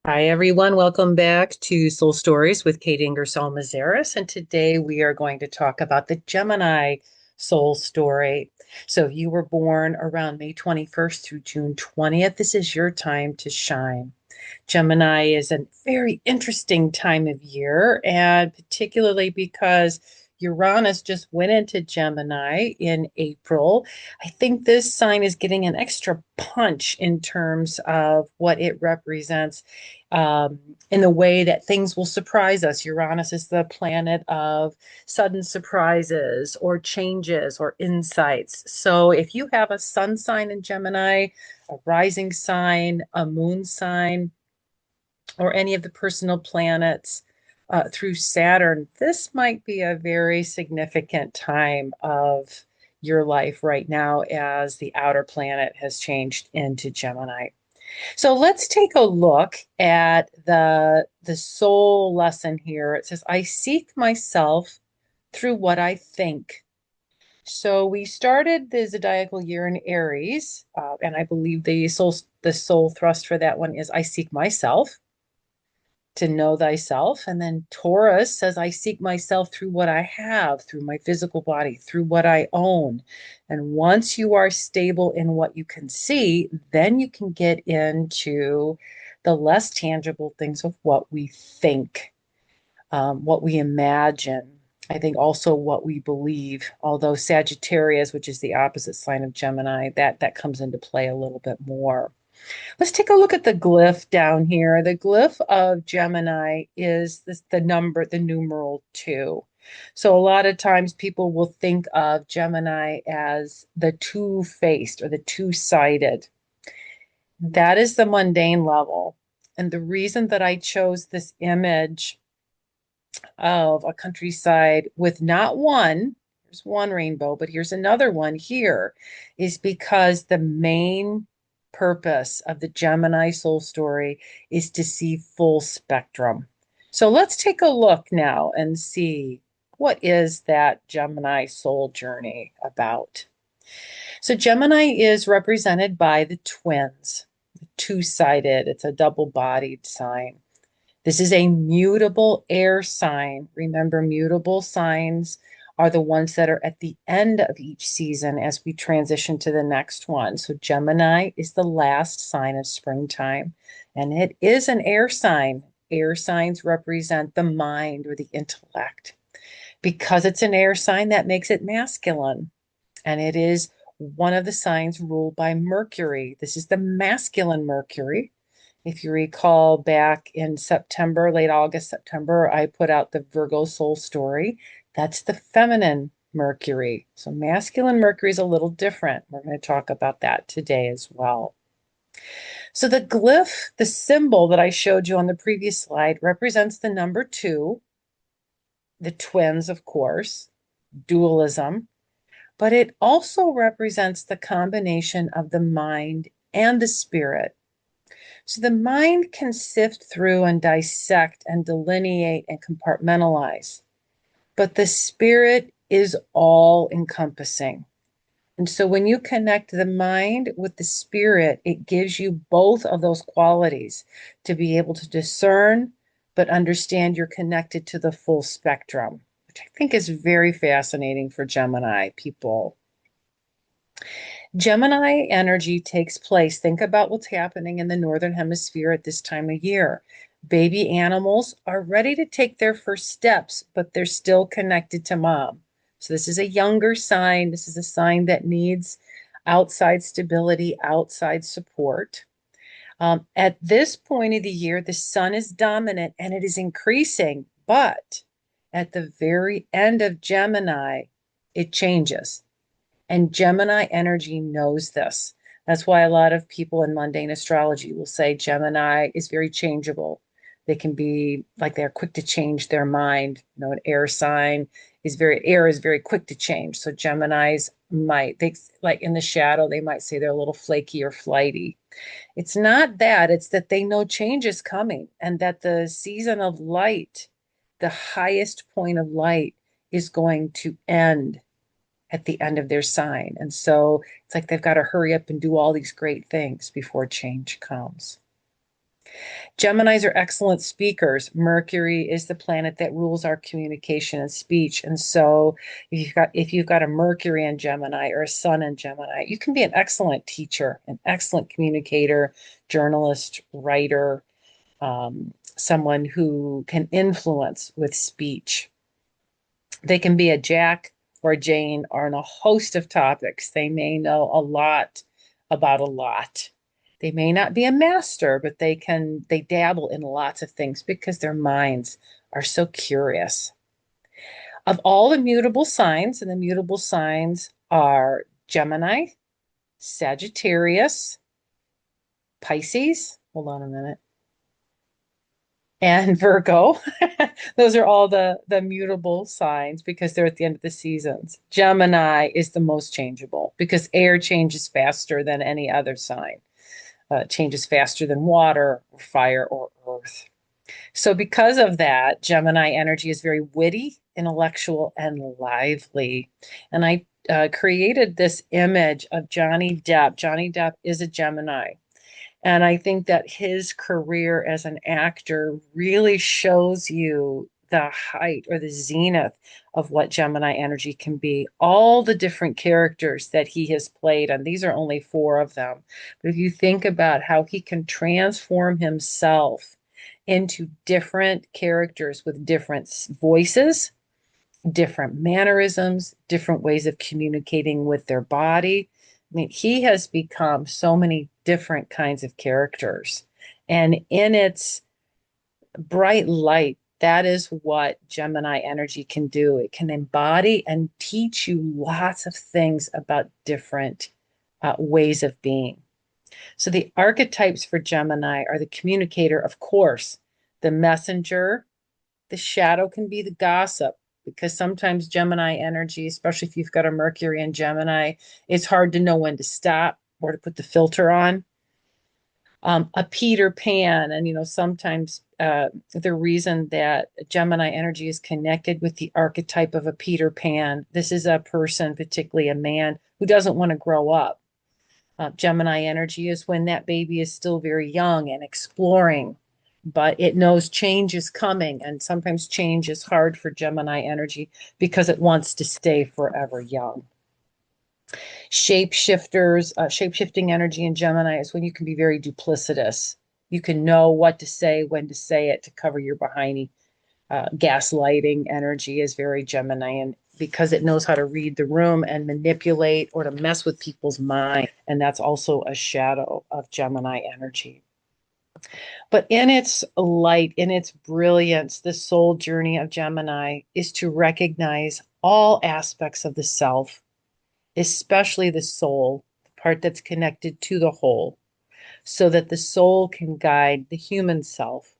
Hi, everyone. Welcome back to Soul Stories with Kate Ingersoll Mazaris. And today we are going to talk about the Gemini soul story. So, if you were born around May 21st through June 20th, this is your time to shine. Gemini is a very interesting time of year, and particularly because Uranus just went into Gemini in April. I think this sign is getting an extra punch in terms of what it represents um, in the way that things will surprise us. Uranus is the planet of sudden surprises or changes or insights. So if you have a sun sign in Gemini, a rising sign, a moon sign, or any of the personal planets through Saturn, this might be a very significant time of your life right now as the outer planet has changed into Gemini. So let's take a look at the soul lesson here. It says, I seek myself through what I think. So we started the zodiacal year in Aries, and I believe the soul thrust for that one is I seek myself to know thyself. And then Taurus says, I seek myself through what I have, through my physical body, through what I own. And once you are stable in what you can see, then you can get into the less tangible things of what we think, what we imagine. I think also what we believe, although Sagittarius, which is the opposite sign of Gemini, that comes into play a little bit more. Let's take a look at the glyph down here. The glyph of Gemini is the number, the numeral two. So a lot of times people will think of Gemini as the two-faced or the two-sided. That is the mundane level. And the reason that I chose this image of a countryside with not one, there's one rainbow, but here's another one here, is because the main purpose of the Gemini soul story is to see full spectrum. So let's take a look now and see what is that Gemini soul journey about. So Gemini is represented by the twins, two-sided, it's a double-bodied sign. This is a mutable air sign. Remember, mutable signs are the ones that are at the end of each season as we transition to the next one. So Gemini is the last sign of springtime, and it is an air sign. Air signs represent the mind or the intellect. Because it's an air sign, that makes it masculine, and it is one of the signs ruled by Mercury. This is the masculine Mercury. If you recall back in September, late August, September, I put out the Virgo soul story. That's the feminine Mercury. So masculine Mercury is a little different. We're going to talk about that today as well. So the glyph, the symbol that I showed you on the previous slide, represents the number two, the twins, of course, dualism, but it also represents the combination of the mind and the spirit. So the mind can sift through and dissect and delineate and compartmentalize, but the spirit is all encompassing. And so when you connect the mind with the spirit, it gives you both of those qualities to be able to discern, but understand you're connected to the full spectrum, which I think is very fascinating for Gemini people. Gemini energy takes place. Think about what's happening in the Northern Hemisphere at this time of year. Baby animals are ready to take their first steps, but they're still connected to mom. So this is a younger sign. This is a sign that needs outside stability, outside support. At this point of the year, the sun is dominant and it is increasing, but at the very end of Gemini, it changes. And Gemini energy knows this. That's why a lot of people in mundane astrology will say Gemini is very changeable. They can be like they're quick to change their mind. You know, an air sign is very quick to change. So Geminis might, they like in the shadow, they might say they're a little flaky or flighty. It's not that, it's that they know change is coming and that the season of light, the highest point of light, is going to end at the end of their sign. And so it's like they've got to hurry up and do all these great things before change comes. Geminis are excellent speakers. Mercury is the planet that rules our communication and speech. And so if you've got a Mercury in Gemini or a Sun in Gemini, you can be an excellent teacher, an excellent communicator, journalist, writer, someone who can influence with speech. They can be a Jack or a Jane or on a host of topics. They may know a lot about a lot. They may not be a master, but they dabble in lots of things because their minds are so curious. Of all the mutable signs, and the mutable signs are Gemini, Sagittarius, Pisces. Hold on a minute. And Virgo. Those are all the mutable signs because they're at the end of the seasons. Gemini is the most changeable because air changes faster than any other sign, changes faster than water or fire or earth. So because of that, Gemini energy is very witty, intellectual, and lively. And I created this image of Johnny Depp. Johnny Depp is a Gemini. And I think that his career as an actor really shows you the height or the zenith of what Gemini energy can be. All the different characters that he has played, and these are only four of them. But if you think about how he can transform himself into different characters with different voices, different mannerisms, different ways of communicating with their body. I mean, he has become so many different kinds of characters. And in its bright light, that is what Gemini energy can do. It can embody and teach you lots of things about different ways of being. So the archetypes for Gemini are the communicator, of course, the messenger, the shadow can be the gossip because sometimes Gemini energy, especially if you've got a Mercury in Gemini, it's hard to know when to stop or to put the filter on. A Peter Pan, and sometimes the reason that Gemini energy is connected with the archetype of a Peter Pan, this is a person, particularly a man, who doesn't want to grow up. Gemini energy is when that baby is still very young and exploring, but it knows change is coming. And sometimes change is hard for Gemini energy because it wants to stay forever young. Shape-shifting energy in Gemini is when you can be very duplicitous. You can know what to say, when to say it to cover your behind. Gaslighting energy is very Gemini, and because it knows how to read the room and manipulate or to mess with people's mind. And that's also a shadow of Gemini energy. But in its light, in its brilliance, the soul journey of Gemini is to recognize all aspects of the self, especially the soul, the part that's connected to the whole, so that the soul can guide the human self.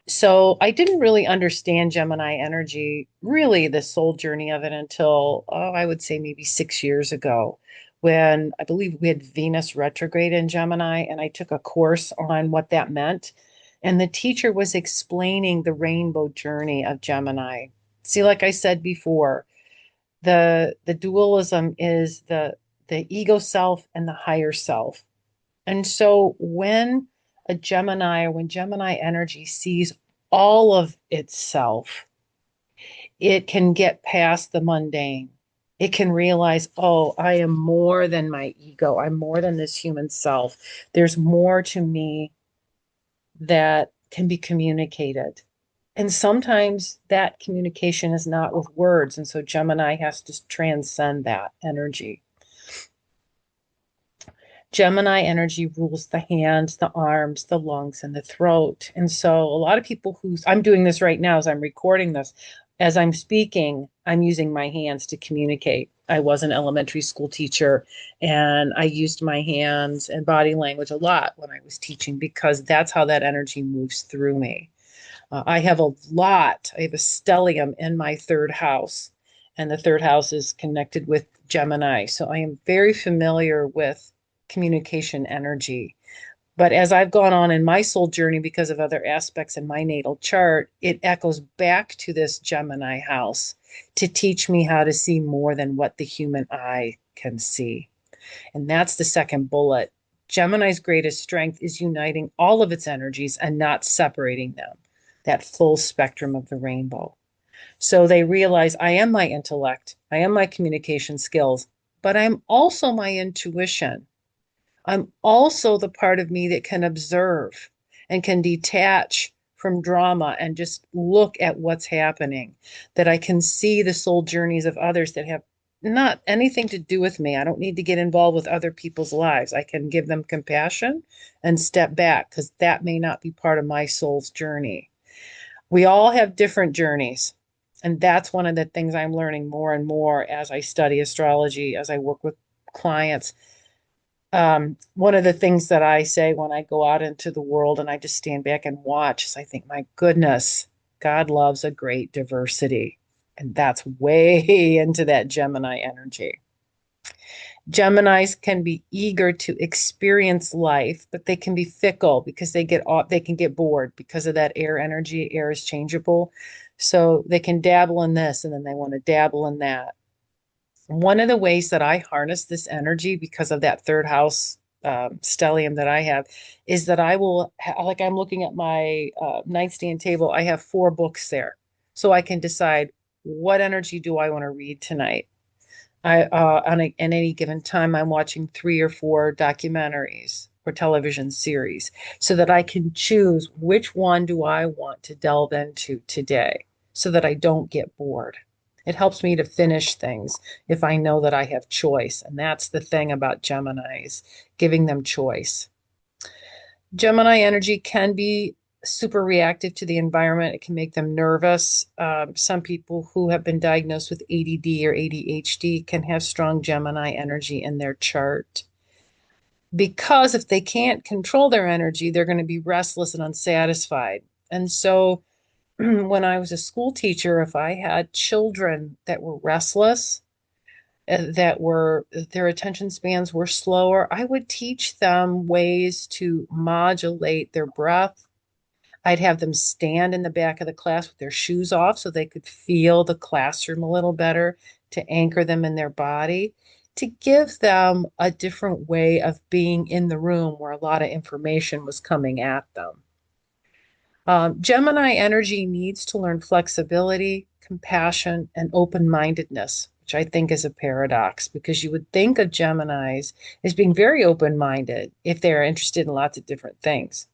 So I didn't really understand Gemini energy, really the soul journey of it until, I would say maybe 6 years ago, when I believe we had Venus retrograde in Gemini, and I took a course on what that meant. And the teacher was explaining the rainbow journey of Gemini. See, like I said before, the dualism is the ego self and the higher self. And so when Gemini energy sees all of itself, it can get past the mundane. It can realize, oh, I am more than my ego. I'm more than this human self. There's more to me that can be communicated. And sometimes that communication is not with words. And so Gemini has to transcend that energy. Gemini energy rules the hands, the arms, the lungs, and the throat. And so a lot of people I'm doing this right now as I'm recording this, as I'm speaking, I'm using my hands to communicate. I was an elementary school teacher and I used my hands and body language a lot when I was teaching because that's how that energy moves through me. I have a stellium in my third house, and the third house is connected with Gemini. So I am very familiar with communication energy. But as I've gone on in my soul journey because of other aspects in my natal chart, it echoes back to this Gemini house to teach me how to see more than what the human eye can see. And that's the second bullet. Gemini's greatest strength is uniting all of its energies and not separating them, that full spectrum of the rainbow. So they realize I am my intellect, I am my communication skills, but I'm also my intuition. I'm also the part of me that can observe and can detach from drama and just look at what's happening, that I can see the soul journeys of others that have not anything to do with me. I don't need to get involved with other people's lives. I can give them compassion and step back because that may not be part of my soul's journey. We all have different journeys. And that's one of the things I'm learning more and more as I study astrology, as I work with clients. One of the things that I say when I go out into the world and I just stand back and watch is I think, my goodness, God loves a great diversity. And that's way into that Gemini energy. Geminis can be eager to experience life, but they can be fickle because they can get bored because of that air energy. Air is changeable. So they can dabble in this and then they want to dabble in that. One of the ways that I harness this energy because of that third house stellium that I have is that like I'm looking at my nightstand table, I have 4 books there. So I can decide what energy do I want to read tonight. At any given time, I'm watching 3 or 4 documentaries or television series so that I can choose which one do I want to delve into today so that I don't get bored. It helps me to finish things if I know that I have choice. And that's the thing about Geminis, giving them choice. Gemini energy can be super reactive to the environment. It can make them nervous. Some people who have been diagnosed with ADD or ADHD can have strong Gemini energy in their chart. Because if they can't control their energy, they're going to be restless and unsatisfied. And so when I was a school teacher, if I had children that were restless, their attention spans were slower, I would teach them ways to modulate their breath. I'd have them stand in the back of the class with their shoes off so they could feel the classroom a little better, to anchor them in their body, to give them a different way of being in the room where a lot of information was coming at them. Gemini energy needs to learn flexibility, compassion, and open-mindedness, which I think is a paradox because you would think of Geminis as being very open-minded if they're interested in lots of different things.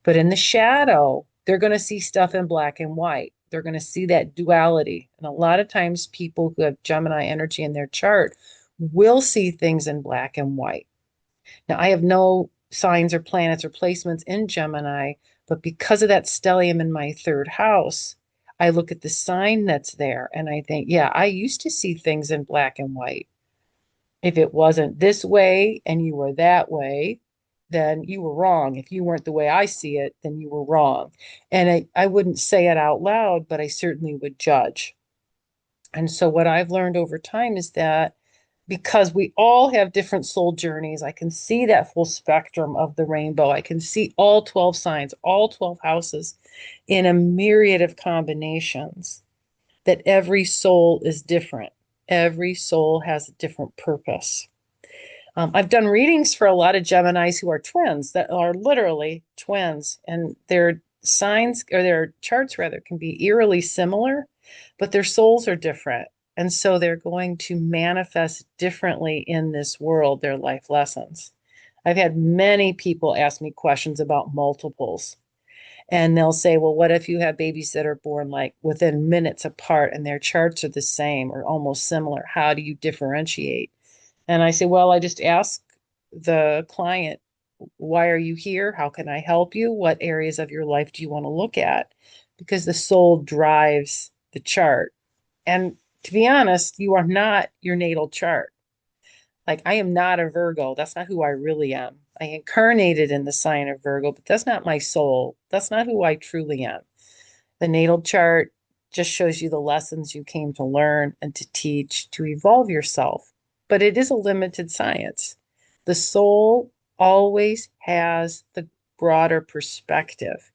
But in the shadow, they're going to see stuff in black and white. They're going to see that duality. And a lot of times people who have Gemini energy in their chart will see things in black and white. Now, I have no signs or planets or placements in Gemini, but because of that stellium in my third house, I look at the sign that's there and I think, yeah, I used to see things in black and white. If it wasn't this way and you were that way, then you were wrong. If you weren't the way I see it, then you were wrong. And I wouldn't say it out loud, but I certainly would judge. And so what I've learned over time is that because we all have different soul journeys, I can see that full spectrum of the rainbow. I can see all 12 signs, all 12 houses in a myriad of combinations, that every soul is different. Every soul has a different purpose. I've done readings for a lot of Geminis who are twins, that are literally twins, and their signs, or their charts rather, can be eerily similar, but their souls are different. And so they're going to manifest differently in this world, their life lessons. I've had many people ask me questions about multiples. And they'll say, well, what if you have babies that are born like within minutes apart and their charts are the same or almost similar? How do you differentiate? And I say, well, I just ask the client, why are you here? How can I help you? What areas of your life do you want to look at? Because the soul drives the chart. And to be honest, you are not your natal chart. Like, I am not a Virgo. That's not who I really am. I incarnated in the sign of Virgo, but that's not my soul. That's not who I truly am. The natal chart just shows you the lessons you came to learn and to teach to evolve yourself. But it is a limited science. The soul always has the broader perspective.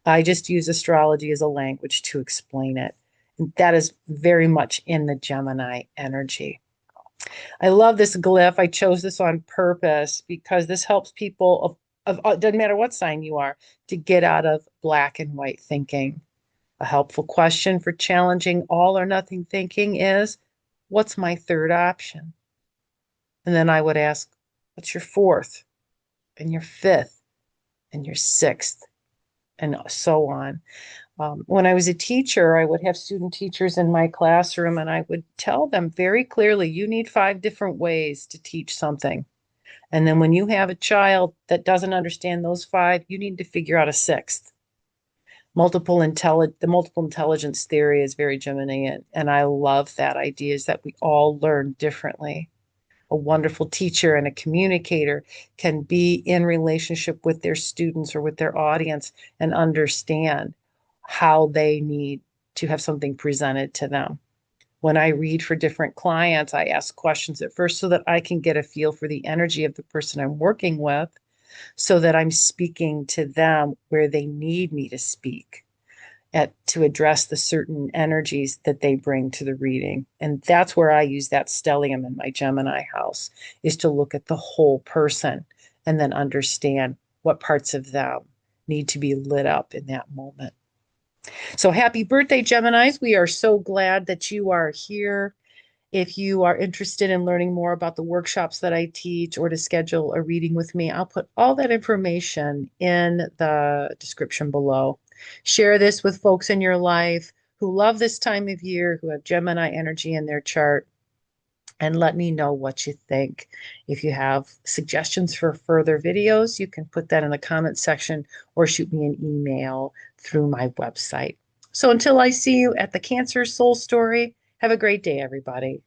I just use astrology as a language to explain it. And that is very much in the Gemini energy. I love this glyph. I chose this on purpose because this helps people doesn't matter what sign you are, to get out of black and white thinking. A helpful question for challenging all or nothing thinking is, what's my third option? And then I would ask, what's your fourth and your fifth and your sixth, and so on. When I was a teacher, I would have student teachers in my classroom, and I would tell them very clearly, you need 5 different ways to teach something. And then when you have a child that doesn't understand those 5, you need to figure out a sixth. The multiple intelligence theory is very Geminian, and I love that idea is that we all learn differently. A wonderful teacher and a communicator can be in relationship with their students or with their audience and understand how they need to have something presented to them. When I read for different clients, I ask questions at first so that I can get a feel for the energy of the person I'm working with, so that I'm speaking to them where they need me to speak to address the certain energies that they bring to the reading. And that's where I use that stellium in my Gemini house, is to look at the whole person and then understand what parts of them need to be lit up in that moment. So happy birthday, Geminis. We are so glad that you are here. If you are interested in learning more about the workshops that I teach or to schedule a reading with me, I'll put all that information in the description below. Share this with folks in your life who love this time of year, who have Gemini energy in their chart, and let me know what you think. If you have suggestions for further videos, you can put that in the comment section or shoot me an email through my website. So until I see you at the Cancer Soul Story, have a great day, everybody.